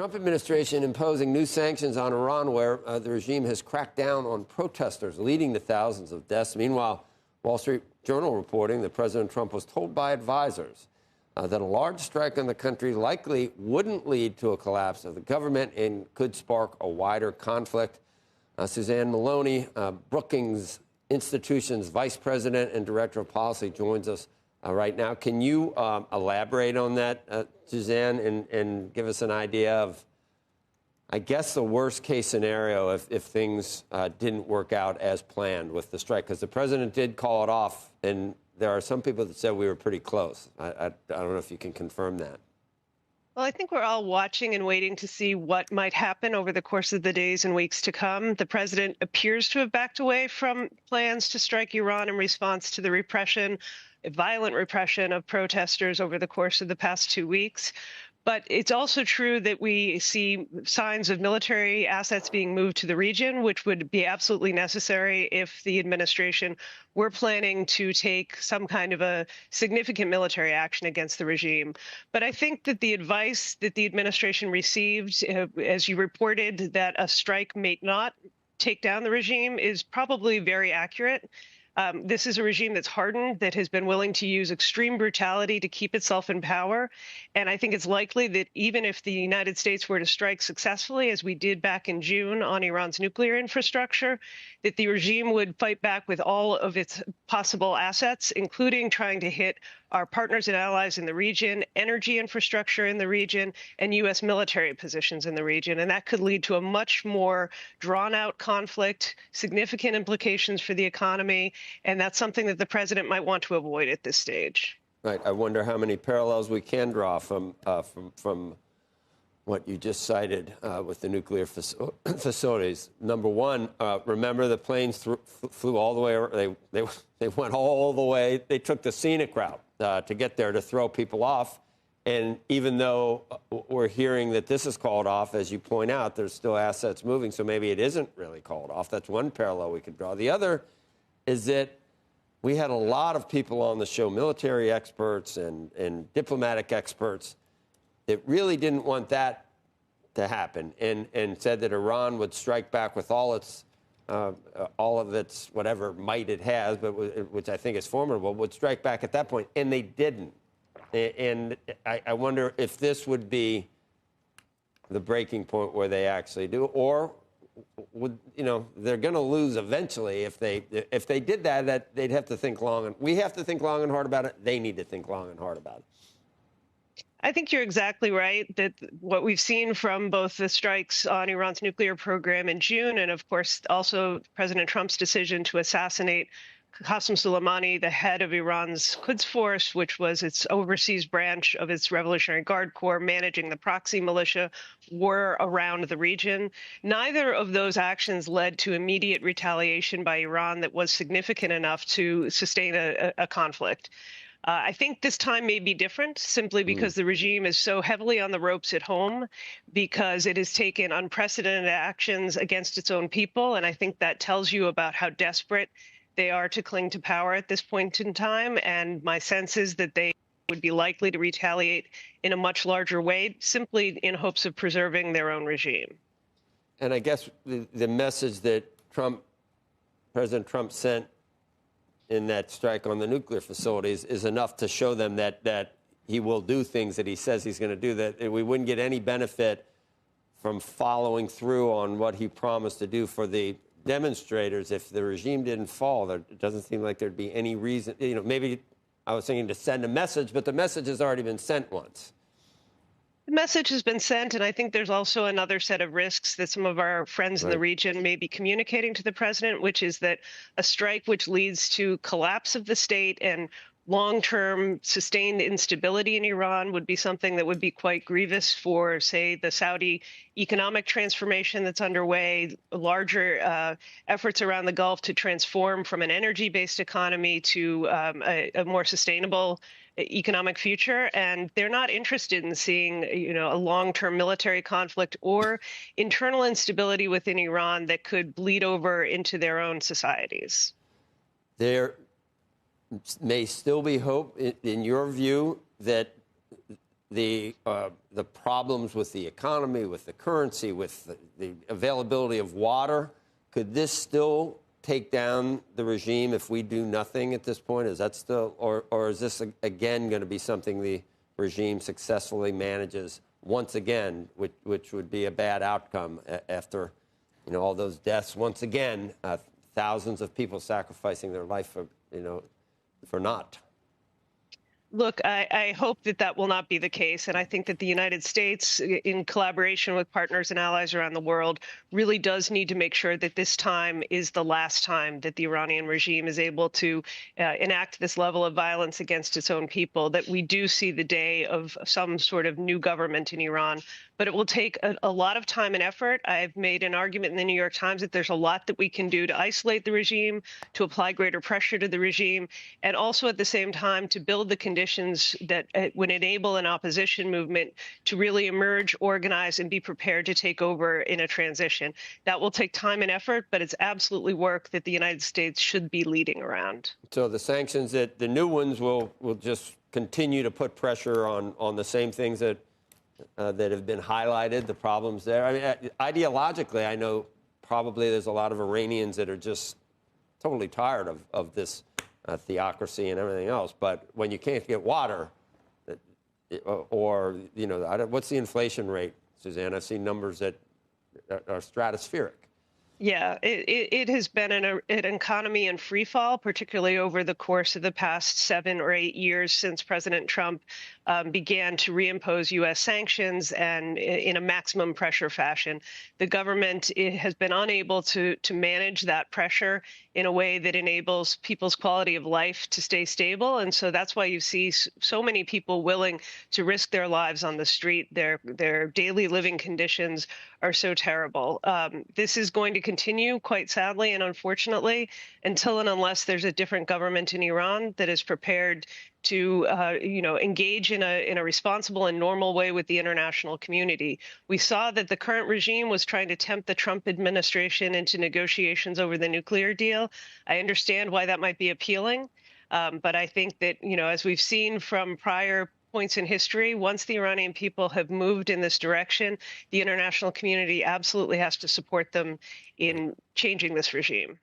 Trump administration imposing new sanctions on Iran, where the regime has cracked down on protesters, leading to thousands of deaths. Meanwhile, Wall Street Journal reporting that President Trump was told by advisors that a large strike in the country likely wouldn't lead to a collapse of the government and could spark a wider conflict. Suzanne Maloney, Brookings Institution's vice president and director of policy, joins us right now. Can you elaborate on that, Suzanne, and give us an idea of, I guess, the worst case scenario if things didn't work out as planned with the strike? Because the president did call it off, and there are some people that said we were pretty close. I don't know if you can confirm that. Well, I think we're all watching and waiting to see what might happen over the course of the days and weeks to come. The president appears to have backed away from plans to strike Iran in response to the violent repression of protesters over the course of the past 2 weeks. But it's also true that we see signs of military assets being moved to the region, which would be absolutely necessary if the administration were planning to take some kind of a significant military action against the regime. But I think that the advice that the administration received, as you reported, that a strike may not take down the regime, is probably very accurate. This is a regime that's hardened, that has been willing to use extreme brutality to keep itself in power. And I think it's likely that even if the United States were to strike successfully, as we did back in June on Iran's nuclear infrastructure, that the regime would fight back with all of its possible assets, including trying to hit our partners and allies in the region, energy infrastructure in the region, and U.S. military positions in the region. And that could lead to a much more drawn-out conflict, significant implications for the economy, and that's something that the president might want to avoid at this stage. Right. I wonder how many parallels we can draw from what you just cited with the nuclear facilities. Number one, remember the planes flew all the way. They went all the way. They took the scenic route to get there to throw people off. And even though we're hearing that this is called off, as you point out, there's still assets moving. So maybe it isn't really called off. That's one parallel we could draw. The other is that we had a lot of people on the show, military experts and diplomatic experts, that really didn't want that to happen, and said that Iran would strike back with all of its whatever might it has, but which I think is formidable, would strike back at that point, and they didn't. And I wonder if this would be the breaking point where they actually do, or would, they're going to lose eventually if they did that they'd have to think long, and we have to think long and hard about it. They need to think long and hard about it. I think you're exactly right that what we've seen from both the strikes on Iran's nuclear program in June and, of course, also President Trump's decision to assassinate Qasem Soleimani, the head of Iran's Quds Force, which was its overseas branch of its Revolutionary Guard Corps, managing the proxy militia war around the region. Neither of those actions led to immediate retaliation by Iran that was significant enough to sustain a conflict. I think this time may be different simply because the regime is so heavily on the ropes at home, because it has taken unprecedented actions against its own people. And I think that tells you about how desperate they are to cling to power at this point in time. And my sense is that they would be likely to retaliate in a much larger way, simply in hopes of preserving their own regime. And I guess the message that President Trump sent in that strike on the nuclear facilities is enough to show them that he will do things that he says he's going to do, that we wouldn't get any benefit from following through on what he promised to do for the demonstrators. If the regime didn't fall, it doesn't seem like there'd be any reason. Maybe I was thinking to send a message, but the message has already been sent once. The message has been sent, and I think there's also another set of risks that some of our friends in the region may be communicating to the president, which is that a strike which leads to collapse of the state and long-term sustained instability in Iran would be something that would be quite grievous for, say, the Saudi economic transformation that's underway, larger efforts around the Gulf to transform from an energy-based economy to a more sustainable economic future. And they're not interested in seeing, a long-term military conflict or internal instability within Iran that could bleed over into their own societies. There. There. May still be hope, in your view, that the problems with the economy, with the currency, with the availability of water, could this still take down the regime if we do nothing at this point? Is that still, or is this again going to be something the regime successfully manages once again, which would be a bad outcome after, all those deaths? Once again, thousands of people sacrificing their life for naught. Look, I hope that that will not be the case. And I think that the United States, in collaboration with partners and allies around the world, really does need to make sure that this time is the last time that the Iranian regime is able to enact this level of violence against its own people, that we do see the day of some sort of new government in Iran. But it will take a lot of time and effort. I've made an argument in the New York Times that there's a lot that we can do to isolate the regime, to apply greater pressure to the regime, and also at the same time to build the conditions that would enable an opposition movement to really emerge, organize, and be prepared to take over in a transition. That will take time and effort, but it's absolutely work that the United States should be leading around. So the sanctions, that the new ones will just continue to put pressure on the same things that have been highlighted, the problems there. I mean, ideologically, I know probably there's a lot of Iranians that are just totally tired of this theocracy and everything else. But when you can't get water, or what's the inflation rate, Suzanne? I've seen numbers that are stratospheric. Yeah, it has been an economy in free fall, particularly over the course of the past 7 or 8 years since President Trump began to reimpose U.S. sanctions, and in a maximum pressure fashion. The government has been unable to manage that pressure in a way that enables people's quality of life to stay stable. And so that's why you see so many people willing to risk their lives on the street. Their daily living conditions are so terrible. This is going to continue, quite sadly and unfortunately, until and unless there's a different government in Iran that is prepared to engage in a responsible and normal way with the international community. We saw that the current regime was trying to tempt the Trump administration into negotiations over the nuclear deal. I understand why that might be appealing, but I think that, as we've seen from prior points in history, once the Iranian people have moved in this direction, the international community absolutely has to support them in changing this regime.